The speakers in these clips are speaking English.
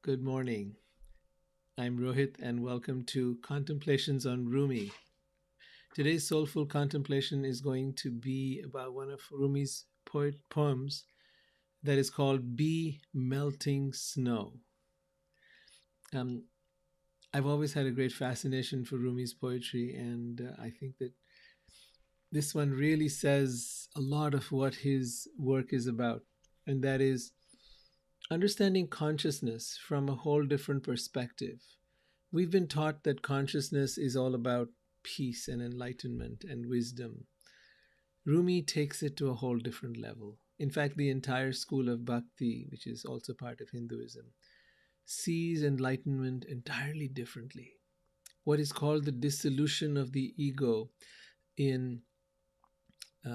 Good morning. I'm Rohit, and welcome to Contemplations on Rumi. Today's soulful contemplation is going to be about one of Rumi's poems that is called Be Melting Snow. Um, I've always had a great fascination for Rumi's poetry, and I think that this one really says a lot of what his work is about, and that is understanding consciousness from a whole different perspective. We've been taught that consciousness is all about peace and enlightenment and wisdom. Rumi takes it to a whole different level. In fact, the entire school of bhakti, which is also part of Hinduism, sees enlightenment entirely differently. What is called the dissolution of the ego in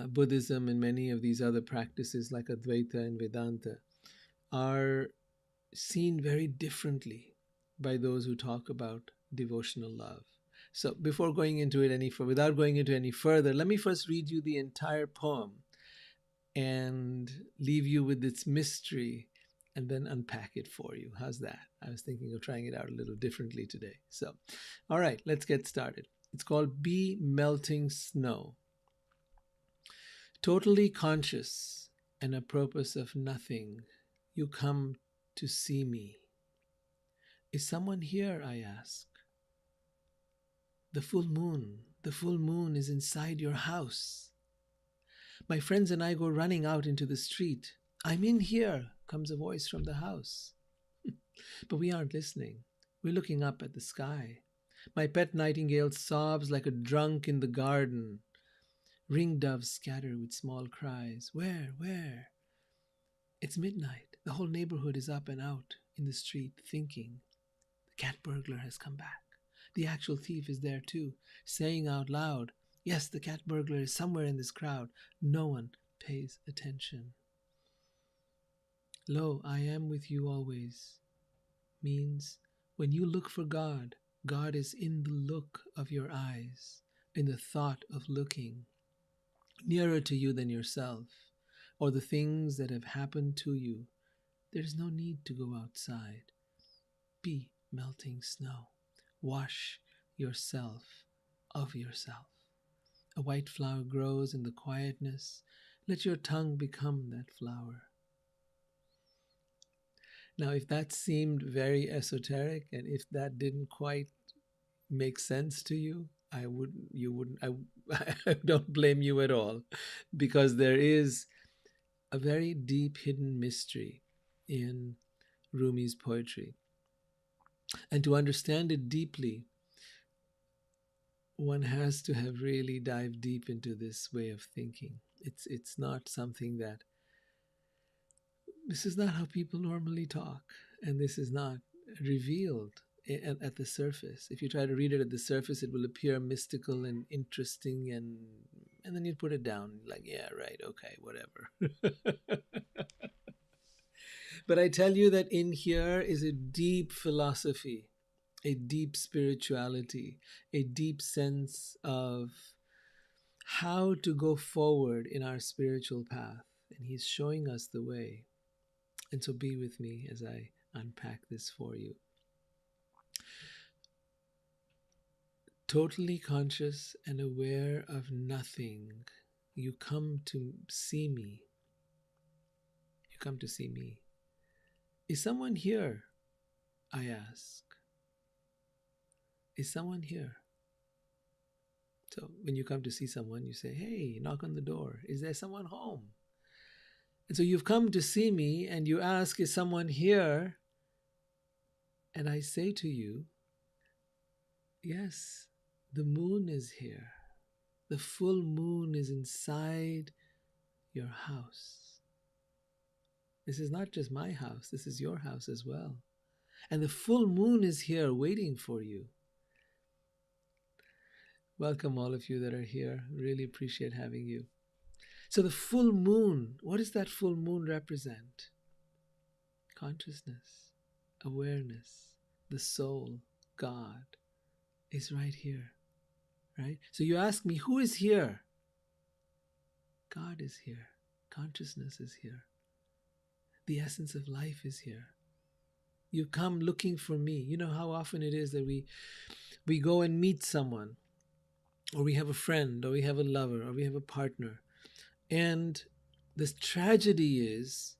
Buddhism and many of these other practices like Advaita and Vedanta are seen very differently by those who talk about devotional love. So before going into it without going into any further, let me first read you the entire poem and leave you with its mystery and then unpack it for you. How's that? I was thinking of trying it out a little differently today. So, all right, let's get started. It's called Be Melting Snow. Totally conscious and a purpose of nothing, you come to see me. Is someone here, I ask? The full moon is inside your house. My friends and I go running out into the street. I'm in here, comes a voice from the house. But we aren't listening. We're looking up at the sky. My pet nightingale sobs like a drunk in the garden. Ringdoves scatter with small cries. Where? Where? It's midnight. The whole neighborhood is up and out in the street thinking. The cat burglar has come back. The actual thief is there too, saying out loud, yes, the cat burglar is somewhere in this crowd. No one pays attention. Lo, I am with you always means when you look for God, God is in the look of your eyes, in the thought of looking, nearer to you than yourself, or the things that have happened to you. There's no need to go outside. Be melting snow. Wash yourself of yourself. A white flower grows in the quietness. Let your tongue become that flower. Now, if that seemed very esoteric and if that didn't quite make sense to you, I don't blame you at all, because there is a very deep hidden mystery in Rumi's poetry. And to understand it deeply, one has to have really dived deep into this way of thinking. It's not something that, this is not how people normally talk, and this is not revealed at the surface. If you try to read it at the surface, it will appear mystical and interesting, and then you put it down like, yeah, right, okay, whatever. But I tell you that in here is a deep philosophy, a deep spirituality, a deep sense of how to go forward in our spiritual path. And he's showing us the way. And so be with me as I unpack this for you. Totally conscious and aware of nothing, you come to see me. You come to see me. Is someone here? I ask. Is someone here? So when you come to see someone, you say, hey, knock on the door. Is there someone home? And so you've come to see me and you ask, is someone here? And I say to you, yes, the moon is here. The full moon is inside your house. This is not just my house, this is your house as well. And the full moon is here waiting for you. Welcome, all of you that are here. Really appreciate having you. So the full moon, what does that full moon represent? Consciousness, awareness, the soul, God is right here, right? So you ask me, who is here? God is here. Consciousness is here. The essence of life is here. You come looking for me. You know how often it is that we go and meet someone, or we have a friend, or we have a lover, or we have a partner. And this tragedy is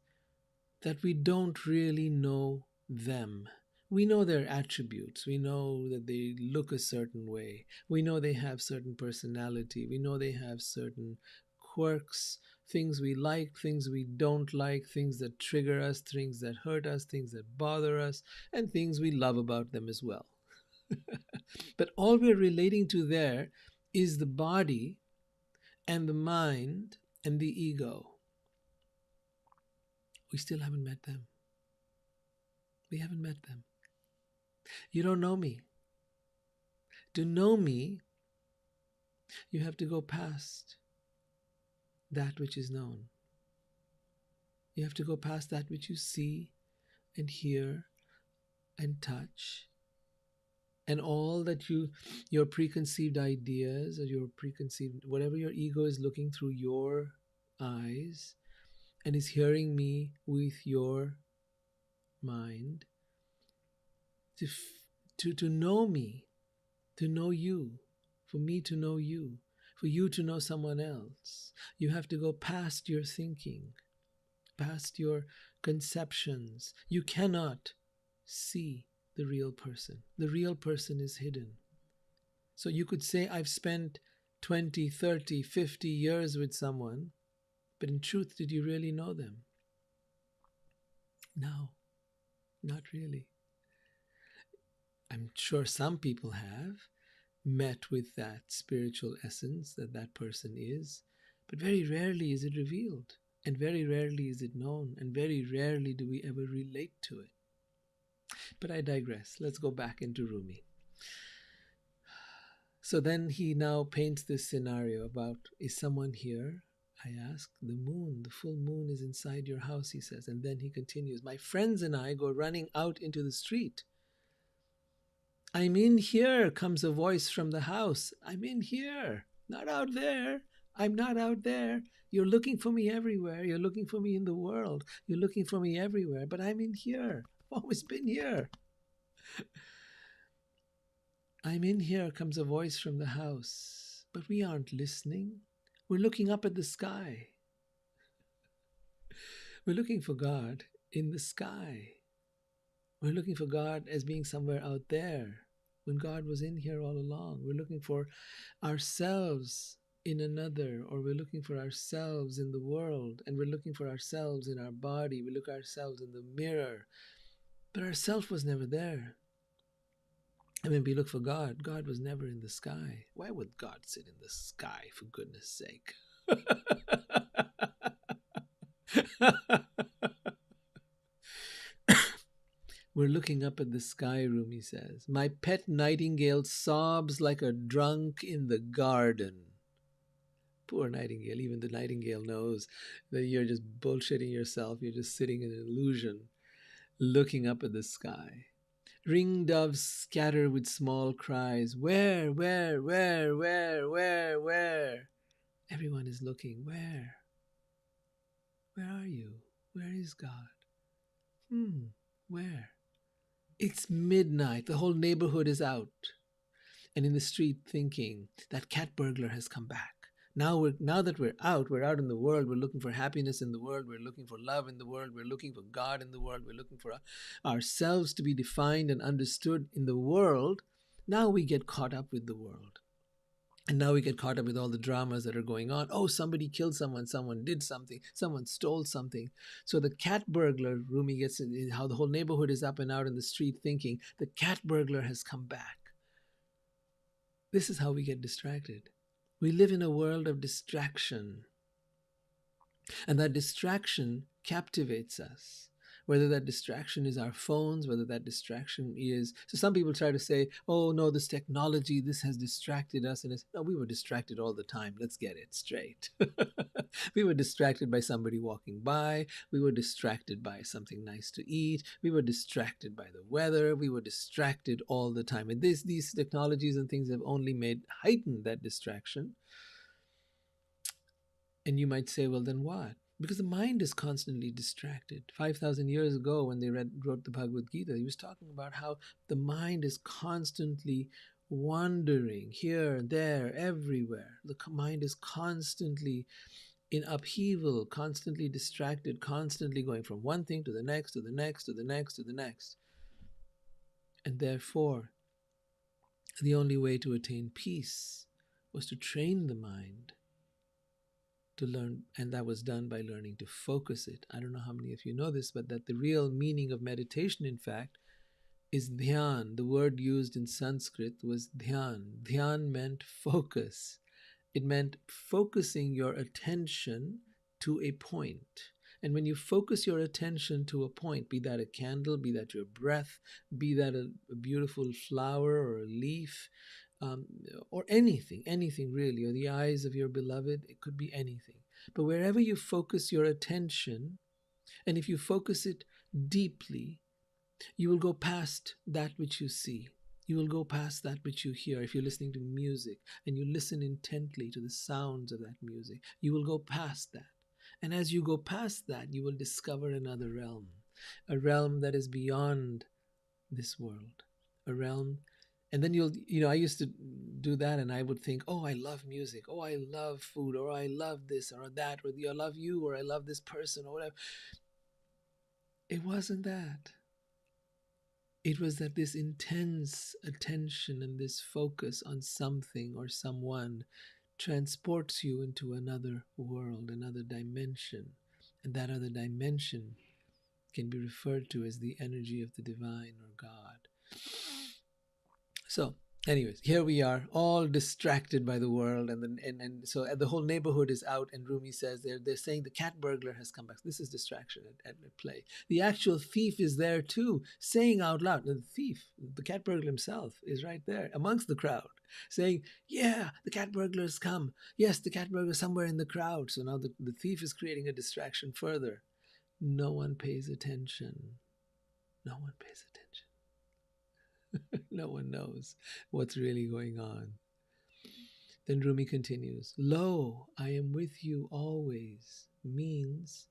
that we don't really know them. We know their attributes. We know that they look a certain way. We know they have certain personality. We know they have certain quirks, things we like, things we don't like, things that trigger us, things that hurt us, things that bother us, and things we love about them as well. But all we're relating to there is the body and the mind and the ego. We still haven't met them. We haven't met them. You don't know me. To know me, you have to go past that which is known. You have to go past that which you see and hear and touch, and all that your preconceived ideas, or your preconceived, whatever your ego is looking through your eyes and is hearing me with your mind. To know me, to know you, for me to know you, for you to know someone else, you have to go past your thinking, past your conceptions. You cannot see the real person. The real person is hidden. So you could say, I've spent 20, 30, 50 years with someone, but in truth, did you really know them? No, not really. I'm sure some people have met with that spiritual essence that that person is, but very rarely is it revealed, and very rarely is it known, and very rarely do we ever relate to it. But I digress. Let's go back into Rumi. So then he now paints this scenario about, is someone here? I ask. The moon, the full moon is inside your house, he says. And then he continues, my friends and I go running out into the street. I'm in here, comes a voice from the house. I'm in here, not out there. I'm not out there. You're looking for me everywhere. You're looking for me in the world. You're looking for me everywhere, but I'm in here. I've always been here. I'm in here, comes a voice from the house, but we aren't listening. We're looking up at the sky. We're looking for God in the sky. We're looking for God as being somewhere out there when God was in here all along. We're looking for ourselves in another, or we're looking for ourselves in the world, and we're looking for ourselves in our body. We look at ourselves in the mirror, but ourself was never there. And when we look for God, God was never in the sky. Why would God sit in the sky, for goodness sake? We're looking up at the sky, Rumi says. My pet nightingale sobs like a drunk in the garden. Poor nightingale. Even the nightingale knows that you're just bullshitting yourself. You're just sitting in an illusion, looking up at the sky. Ring doves scatter with small cries. Where, where, where, where, where, where? Everyone is looking. Where? Where are you? Where is God? Where? It's midnight. The whole neighborhood is out and in the street thinking that cat burglar has come back. Now that we're out in the world. We're looking for happiness in the world. We're looking for love in the world. We're looking for God in the world. We're looking for ourselves to be defined and understood in the world. Now we get caught up with the world. And now we get caught up with all the dramas that are going on. Oh, somebody killed someone. Someone did something. Someone stole something. So the cat burglar, Rumi gets in, how the whole neighborhood is up and out in the street thinking, the cat burglar has come back. This is how we get distracted. We live in a world of distraction. And that distraction captivates us. Whether that distraction is our phones, whether that distraction is... So some people try to say, oh no, this technology, this has distracted us. And it's, no, we were distracted all the time. Let's get it straight. We were distracted by somebody walking by. We were distracted by something nice to eat. We were distracted by the weather. We were distracted all the time. And these technologies and things have only heightened that distraction. And you might say, well, then what? because the mind is constantly distracted. 5,000 years ago, when they wrote the Bhagavad Gita, he was talking about how the mind is constantly wandering here, there, everywhere. The mind is constantly in upheaval, constantly distracted, constantly going from one thing to the next, to the next, to the next, to the next. And therefore, the only way to attain peace was to train the mind to learn, and that was done by learning to focus it. I don't know how many of you know this, but that the real meaning of meditation, in fact, is dhyan. The word used in Sanskrit was dhyan. Dhyan meant focus. It meant focusing your attention to a point. And when you focus your attention to a point, be that a candle, be that your breath, be that a beautiful flower or a leaf, um, or anything really, or the eyes of your beloved, it could be anything. But wherever you focus your attention, and if you focus it deeply, you will go past that which you see. You will go past that which you hear. If you're listening to music and you listen intently to the sounds of that music, you will go past that. And as you go past that, you will discover another realm, a realm that is beyond this world, a realm. And then I used to do that, and I would think, oh, I love music, oh, I love food, or I love this or that, or I love you, or I love this person, or whatever. It wasn't that. It was that this intense attention and this focus on something or someone transports you into another world, another dimension. And that other dimension can be referred to as the energy of the divine or God. So, anyways, here we are, all distracted by the world, and so the whole neighborhood is out. And Rumi says they're saying the cat burglar has come back. This is distraction at play. The actual thief is there too, saying out loud. The thief, the cat burglar himself, is right there amongst the crowd, saying, "Yeah, the cat burglar has come. Yes, the cat burglar is somewhere in the crowd." So now the thief is creating a distraction further. No one pays attention. No one pays attention. No one knows what's really going on. Then Rumi continues, "Lo, I am with you always," means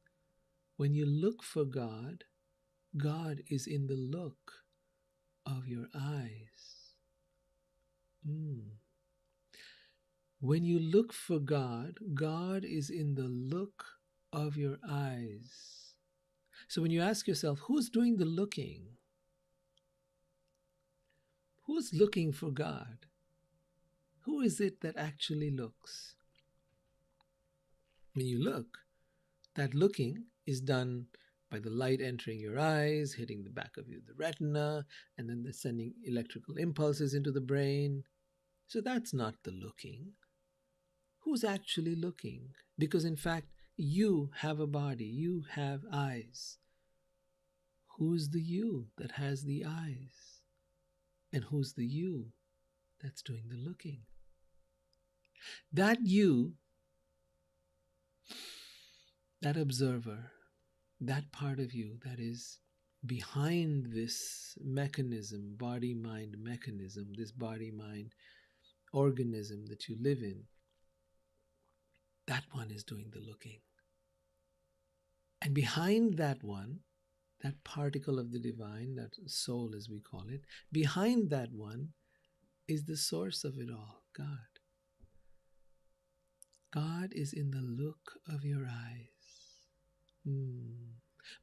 when you look for God, God is in the look of your eyes. When you look for God, God is in the look of your eyes. So when you ask yourself, who's doing the looking? Who's looking for God? Who is it that actually looks? When you look, that looking is done by the light entering your eyes, hitting the back of the retina, and then sending electrical impulses into the brain. So that's not the looking. Who's actually looking? Because in fact, you have a body, you have eyes. Who's the you that has the eyes? And who's the you that's doing the looking? That you, that observer, that part of you that is behind this mechanism, body-mind mechanism, this body-mind organism that you live in, that one is doing the looking. And behind that one, that particle of the divine, that soul as we call it, behind that one is the source of it all, God. God is in the look of your eyes.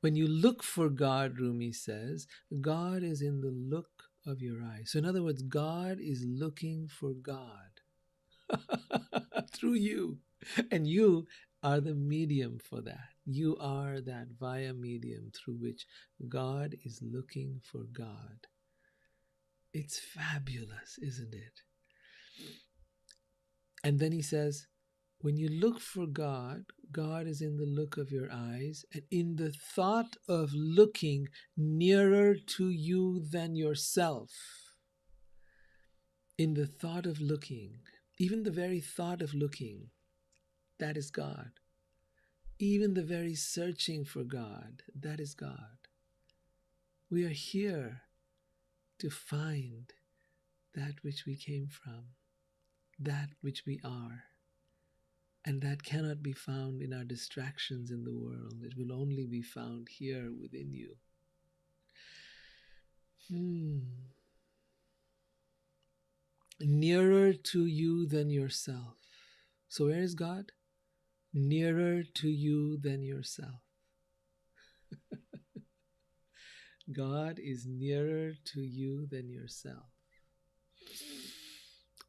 When you look for God, Rumi says, God is in the look of your eyes. So in other words, God is looking for God through you. And you are the medium for that. You are that via medium through which God is looking for God. It's fabulous, isn't it? And then he says, when you look for God, God is in the look of your eyes and in the thought of looking nearer to you than yourself. In the thought of looking, even the very thought of looking, that is God. Even the very searching for God, that is God. We are here to find that which we came from, that which we are. And that cannot be found in our distractions in the world. It will only be found here within you. Hmm. Nearer to you than yourself. So, where is God? Nearer to you than yourself. God is nearer to you than yourself.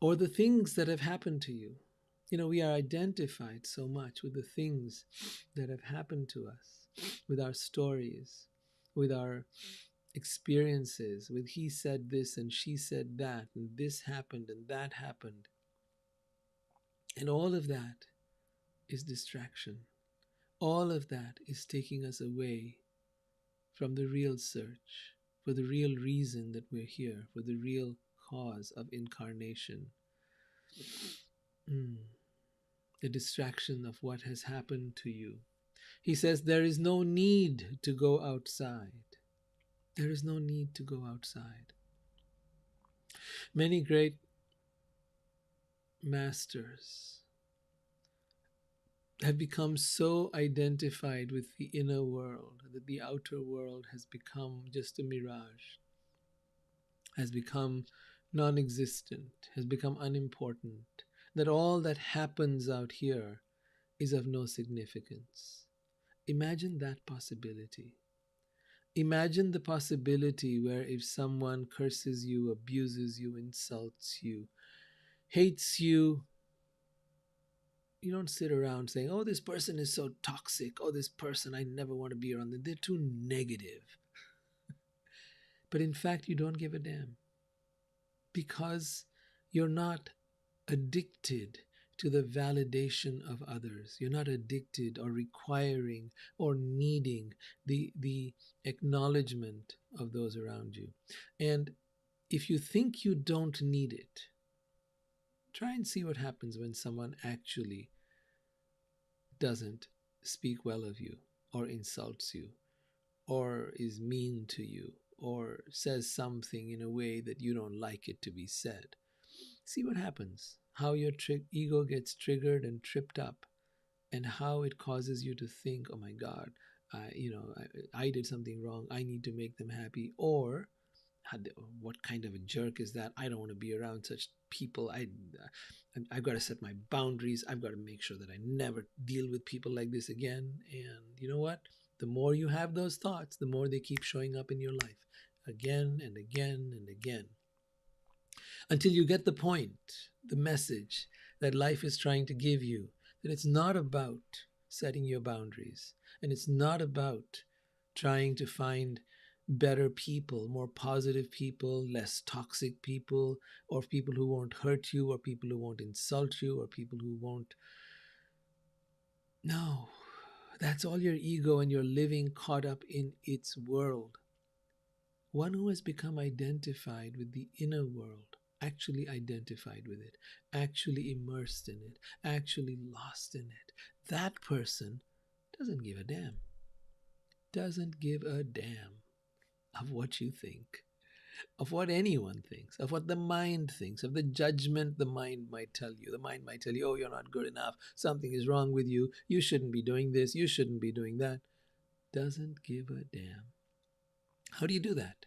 Or the things that have happened to you. You know, we are identified so much with the things that have happened to us, with our stories, with our experiences, with he said this and she said that, and this happened and that happened. And all of that is distraction. All of that is taking us away from the real search, for the real reason that we're here, for the real cause of incarnation. Mm. The distraction of what has happened to you. He says there is no need to go outside. There is no need to go outside. Many great masters have become so identified with the inner world that the outer world has become just a mirage, has become non existent, has become unimportant, that all that happens out here is of no significance. Imagine that possibility. Imagine the possibility where if someone curses you, abuses you, insults you, hates you, you don't sit around saying, oh, this person is so toxic. Oh, this person, I never want to be around them. They're too negative. But in fact, you don't give a damn because you're not addicted to the validation of others. You're not addicted or requiring or needing the acknowledgement of those around you. And if you think you don't need it, try and see what happens when someone actually doesn't speak well of you or insults you or is mean to you or says something in a way that you don't like it to be said. See what happens, how your ego gets triggered and tripped up, and how it causes you to think, oh my God, I did something wrong. I need to make them happy. Or what kind of a jerk is that? I don't want to be around such people. I've got to set my boundaries. I've got to make sure that I never deal with people like this again. And you know what? The more you have those thoughts, the more they keep showing up in your life again and again and again, until you get the point, the message that life is trying to give you, that it's not about setting your boundaries, and it's not about trying to find better people, more positive people, less toxic people, or people who won't hurt you, or people who won't insult you, or people who won't. No, that's all your ego, and you're living caught up in its world. One who has become identified with the inner world, actually identified with it, actually immersed in it, actually lost in it, that person doesn't give a damn. Doesn't give a damn of what you think, of what anyone thinks, of what the mind thinks, of the judgment the mind might tell you. The mind might tell you, oh, you're not good enough. Something is wrong with you. You shouldn't be doing this. You shouldn't be doing that. Doesn't give a damn. How do you do that?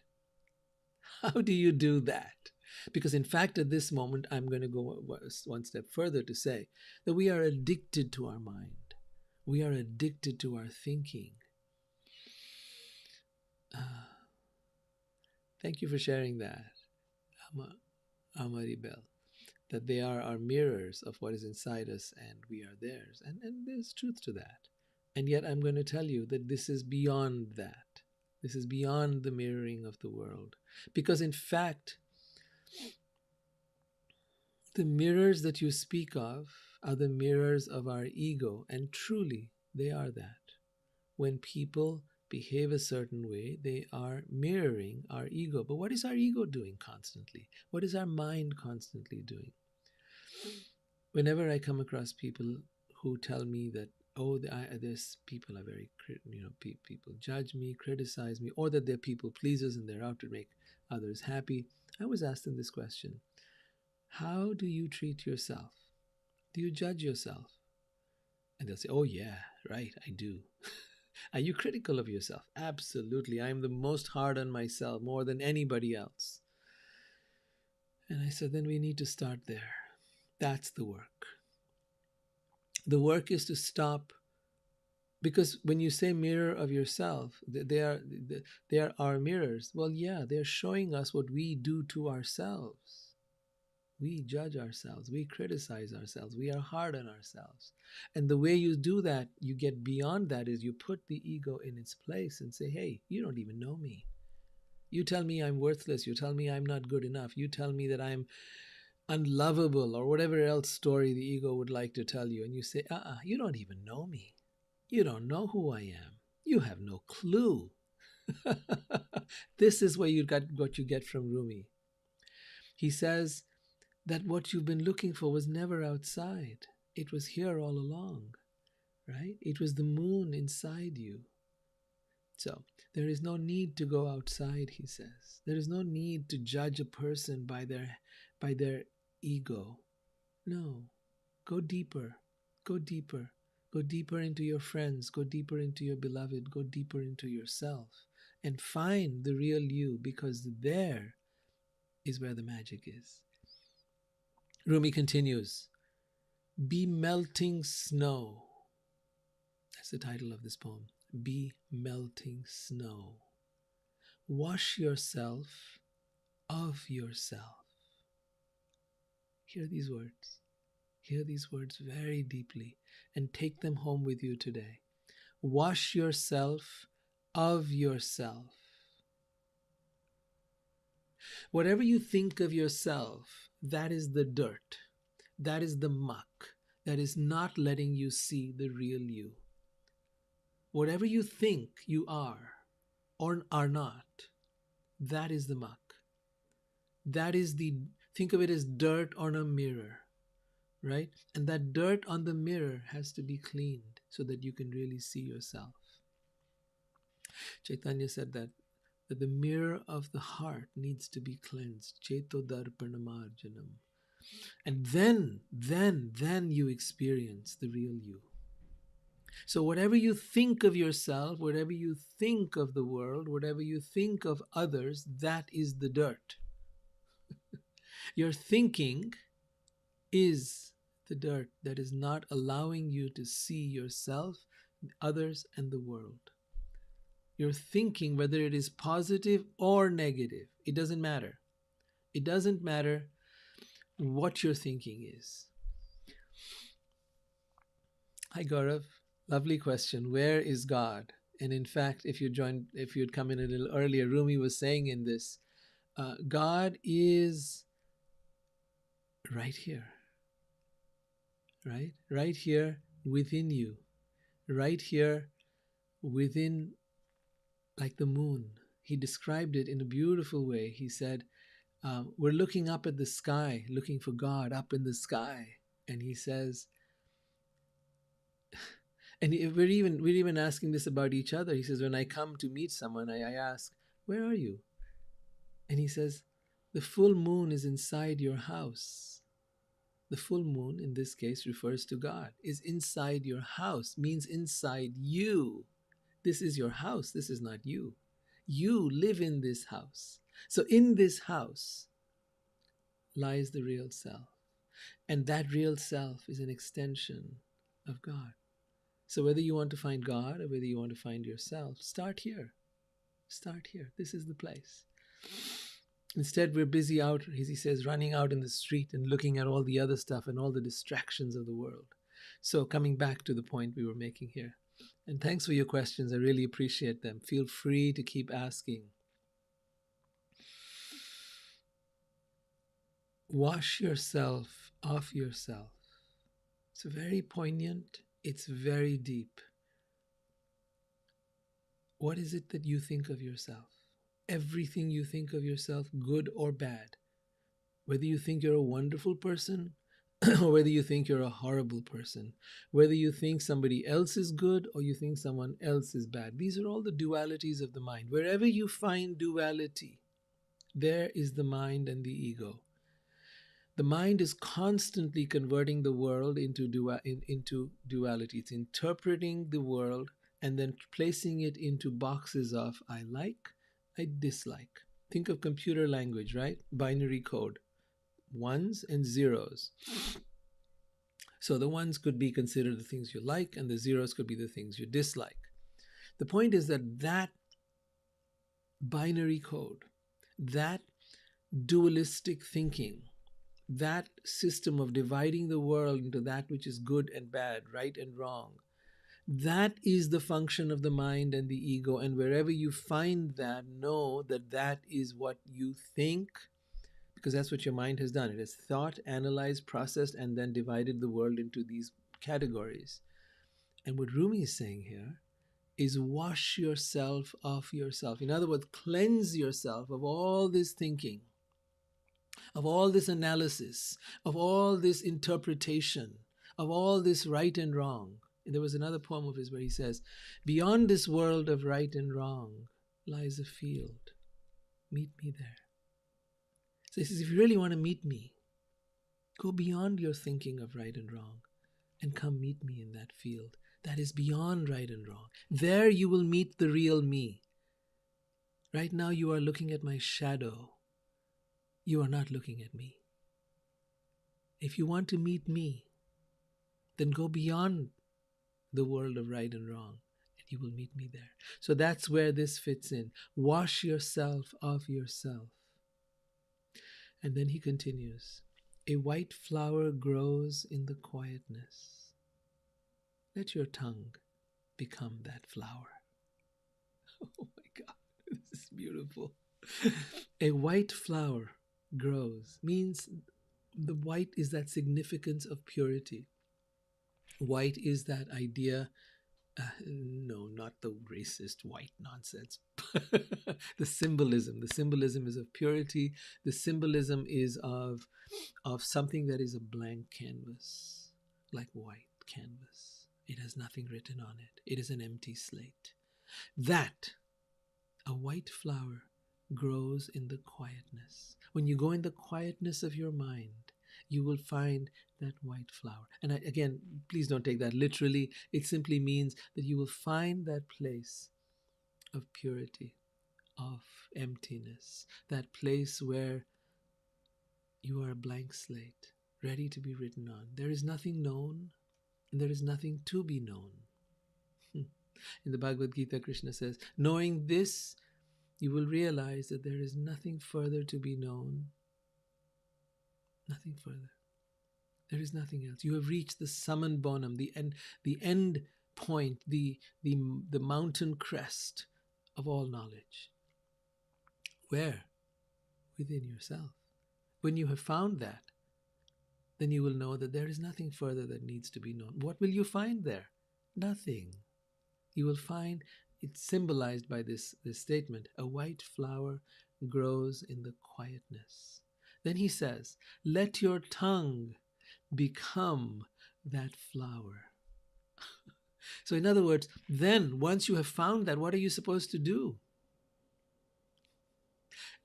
How do you do that? Because, in fact, at this moment, I'm going to go one step further to say that we are addicted to our mind. We are addicted to our thinking. Thank you for sharing that, Amaribel, that they are our mirrors of what is inside us and we are theirs. And there's truth to that. And yet, I'm going to tell you that this is beyond that. This is beyond the mirroring of the world. Because, in fact, the mirrors that you speak of are the mirrors of our ego, and truly they are that. When people behave a certain way, they are mirroring our ego. But what is our ego doing constantly? What is our mind constantly doing? Whenever I come across people who tell me that, oh, this people are very, people judge me, criticize me, or that they're people pleasers and they're out to make others happy, I always ask them this question: how do you treat yourself? Do you judge yourself? And they'll say, oh, yeah, right, I do. Are you critical of yourself? Absolutely. I'm the most hard on myself more than anybody else. And I said, then we need to start there. That's the work. The work is to stop, because when you say mirror of yourself, they are our mirrors. Well, yeah, they're showing us what we do to ourselves. We judge ourselves, we criticize ourselves, we are hard on ourselves. And the way you do that, you get beyond that, is you put the ego in its place and say, hey, you don't even know me. You tell me I'm worthless, you tell me I'm not good enough, you tell me that I'm unlovable, or whatever else story the ego would like to tell you. And you say, you don't even know me. You don't know who I am. You have no clue. This is where you got what you get from Rumi. He says that what you've been looking for was never outside. It was here all along, right? It was the moon inside you. So there is no need to go outside, he says. There is no need to judge a person by their ego. No, go deeper, go deeper, go deeper into your friends, go deeper into your beloved, go deeper into yourself, and find the real you, because there is where the magic is. Rumi continues, be melting snow. That's the title of this poem. Be melting snow. Wash yourself of yourself. Hear these words. Hear these words very deeply and take them home with you today. Wash yourself of yourself. Whatever you think of yourself, that is the dirt. That is the muck. That is not letting you see the real you. Whatever you think you are or are not, that is the muck. That is think of it as dirt on a mirror, right? And that dirt on the mirror has to be cleaned so that you can really see yourself. Chaitanya said that the mirror of the heart needs to be cleansed. Cheto darpanamarjanam. And then you experience the real you. So whatever you think of yourself, whatever you think of the world, whatever you think of others, that is the dirt. Your thinking is the dirt that is not allowing you to see yourself, others, and the world. Your thinking, whether it is positive or negative, it doesn't matter. It doesn't matter what your thinking is. Hi, Gaurav. Lovely question. Where is God? And in fact, if you'd come in a little earlier, Rumi was saying in this, God is right here, right? Right here within you, right here within, like the moon. He described it in a beautiful way. He said, we're looking up at the sky, looking for God up in the sky. And he says, and we're even asking this about each other. He says, when I come to meet someone, I ask, where are you? And he says, the full moon is inside your house. The full moon, in this case, refers to God, is inside your house, means inside you. This is your house. This is not you. You live in this house. So in this house lies the real self. And that real self is an extension of God. So whether you want to find God or whether you want to find yourself, start here. Start here. This is the place. Instead, we're busy out, as he says, running out in the street and looking at all the other stuff and all the distractions of the world. So coming back to the point we were making here. And thanks for your questions. I really appreciate them. Feel free to keep asking. Wash yourself of yourself. It's very poignant. It's very deep. What is it that you think of yourself? Everything you think of yourself, good or bad. Whether you think you're a wonderful person or whether you think you're a horrible person. Whether you think somebody else is good or you think someone else is bad. These are all the dualities of the mind. Wherever you find duality, there is the mind and the ego. The mind is constantly converting the world into duality. It's interpreting the world and then placing it into boxes of I like, I dislike. Think of computer language, right? Binary code, ones and zeros. So the ones could be considered the things you like, and the zeros could be the things you dislike. The point is that that binary code, that dualistic thinking, that system of dividing the world into that which is good and bad, right and wrong, that is the function of the mind and the ego. And wherever you find that, know that that is what you think, because that's what your mind has done. It has thought, analyzed, processed, and then divided the world into these categories. And what Rumi is saying here is wash yourself of yourself. In other words, cleanse yourself of all this thinking, of all this analysis, of all this interpretation, of all this right and wrong. And there was another poem of his where he says, beyond this world of right and wrong lies a field. Meet me there. So he says, if you really want to meet me, go beyond your thinking of right and wrong and come meet me in that field that is beyond right and wrong. There you will meet the real me. Right now you are looking at my shadow. You are not looking at me. If you want to meet me, then go beyond the world of right and wrong, and you will meet me there. So that's where this fits in. Wash yourself of yourself. And then he continues, a white flower grows in the quietness. Let your tongue become that flower. Oh my God, this is beautiful. A white flower grows means the white is that significance of purity. White is that idea, no, not the racist white nonsense. The symbolism. The symbolism is of purity. The symbolism is of something that is a blank canvas, like white canvas. It has nothing written on it. It is an empty slate. That, a white flower, grows in the quietness. When you go in the quietness of your mind, you will find that white flower. And again, please don't take that literally. It simply means that you will find that place of purity, of emptiness, that place where you are a blank slate, ready to be written on. There is nothing known, and there is nothing to be known. In the Bhagavad Gita, Krishna says, knowing this, you will realize that there is nothing further to be known. Nothing further. There is nothing else. You have reached the summum bonum, the end point, the mountain crest of all knowledge. Where? Within yourself. When you have found that, then you will know that there is nothing further that needs to be known. What will you find there? Nothing. You will find, it's symbolized by this statement, a white flower grows in the quietness. Then he says, let your tongue become that flower. So in other words, then once you have found that, what are you supposed to do?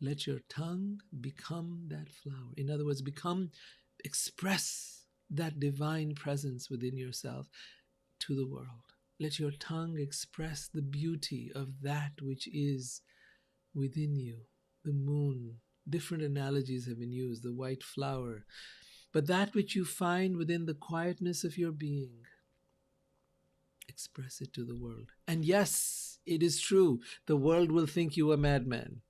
Let your tongue become that flower. In other words, express that divine presence within yourself to the world. Let your tongue express the beauty of that which is within you. The moon, different analogies have been used, the white flower. But that which you find within the quietness of your being, express it to the world. And yes, it is true, the world will think you a madman.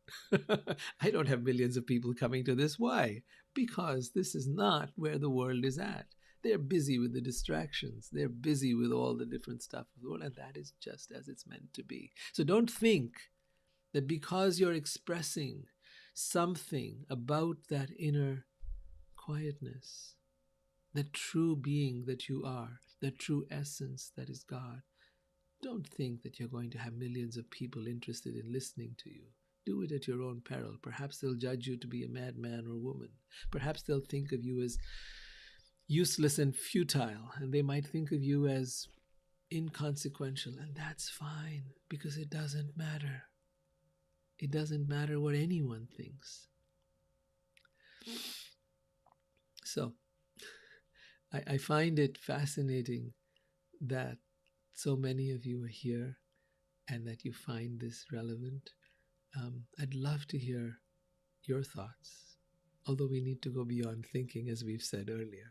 I don't have millions of people coming to this. Why? Because this is not where the world is at. They're busy with the distractions. They're busy with all the different stuff of the world, and that is just as it's meant to be. So don't think that because you're expressing something about that inner quietness, that true being that you are, that true essence that is God, don't think that you're going to have millions of people interested in listening to you. Do it at your own peril. Perhaps they'll judge you to be a madman or woman. Perhaps they'll think of you as useless and futile, and they might think of you as inconsequential, and that's fine, because it doesn't matter. It doesn't matter what anyone thinks. So I find it fascinating that so many of you are here and that you find this relevant. I'd love to hear your thoughts, although we need to go beyond thinking, as we've said earlier.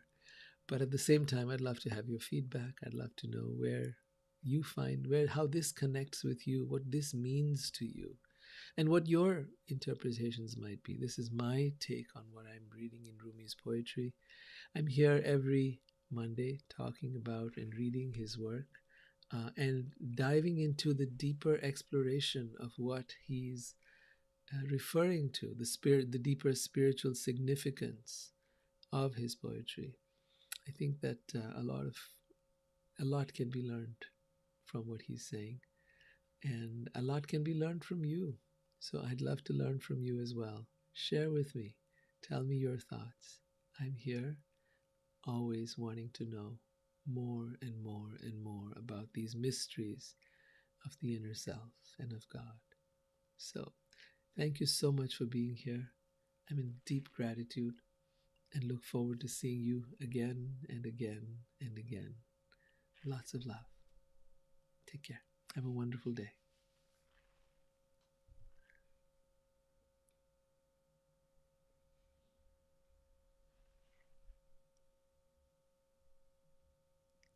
But at the same time, I'd love to have your feedback. I'd love to know where you find, where, how this connects with you, what this means to you, and what your interpretations might be. This is my take on what I'm reading in Rumi's poetry. I'm here every Monday talking about and reading his work, and diving into the deeper exploration of what he's referring to, the spirit, the deeper spiritual significance of his poetry. I think that a lot can be learned from what he's saying, and a lot can be learned from you. So I'd love to learn from you as well. Share with me. Tell me your thoughts. I'm here, always wanting to know more and more and more about these mysteries of the inner self and of God. So, thank you so much for being here. I'm in deep gratitude and look forward to seeing you again and again and again. Lots of love. Take care. Have a wonderful day.